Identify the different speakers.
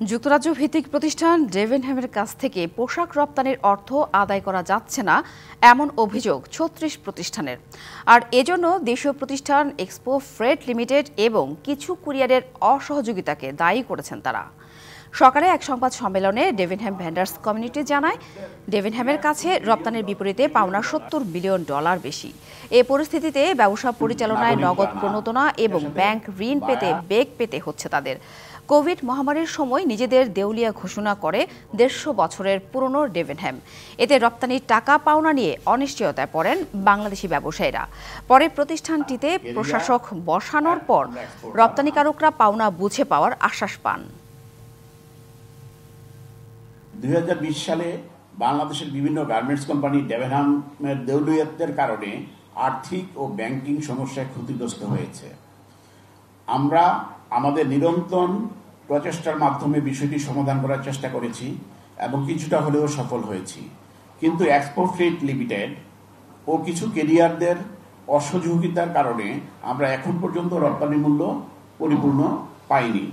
Speaker 1: যুক্তরাজ্য ভিত্তিক প্রতিষ্ঠান ডেভেনহ্যামের কাছ থেকে পোশাক রপ্তানির অর্থ আদায় করা যাচ্ছে না এমন অভিযোগ ৩৬ প্রতিষ্ঠানের। আর এজন্য দেশীয় প্রতিষ্ঠান এক্সপো ফ্রেট লিমিটেড এবং কিছু কুরিয়ারের অসহযোগিতাকে দায়ী করেছেন তারা। সকালে এক সংবাদ সম্মেলনে ডেভেনহ্যাম ভেন্ডার্স কমিউনিটি জানায়, ডেভেনহ্যামের কাছে রপ্তানির বিপরীতে পাওনা $৭০ বিলিয়ন বেশি। এ পরিস্থিতিতে ব্যবসা পরিচালনায় নগদ প্রণোদনা এবং ব্যাংক ঋণ পেতে বেগ পেতে হচ্ছে তাদের। কোভিড মহামারীর সময় নিজেদের দেউলিয়া ঘোষণা করে ১৫০ বছরের পুরনো ডেভেনহ্যাম। এতে রপ্তানির টাকা পাওনা নিয়ে অনিশ্চয়তায় পড়েন বাংলাদেশি ব্যবসায়ীরা। পরে প্রতিষ্ঠানটিতে প্রশাসক বসানোর পর রপ্তানিকারকরা পাওনা বুঝে পাওয়ার আশ্বাস পান।
Speaker 2: ২০২০ সালে বাংলাদেশের বিভিন্ন গার্মেন্টস কোম্পানি ডেভেনহ্যামের দেউলিয়াতের কারণে আর্থিক ও ব্যাংকিং সমস্যায় ক্ষতিগ্রস্ত হয়েছে। আমরা আমাদের নিরন্তর প্রচেষ্টার মাধ্যমে বিষয়টি সমাধান করার চেষ্টা করেছি এবং কিছুটা হলেও সফল হয়েছি। কিন্তু এক্সপো ফ্রেট লিমিটেড ও কিছু ক্যারিয়ারদের অসহযোগিতার কারণে আমরা এখন পর্যন্ত রপ্তানি মূল্য পরিপূর্ণ পাইনি।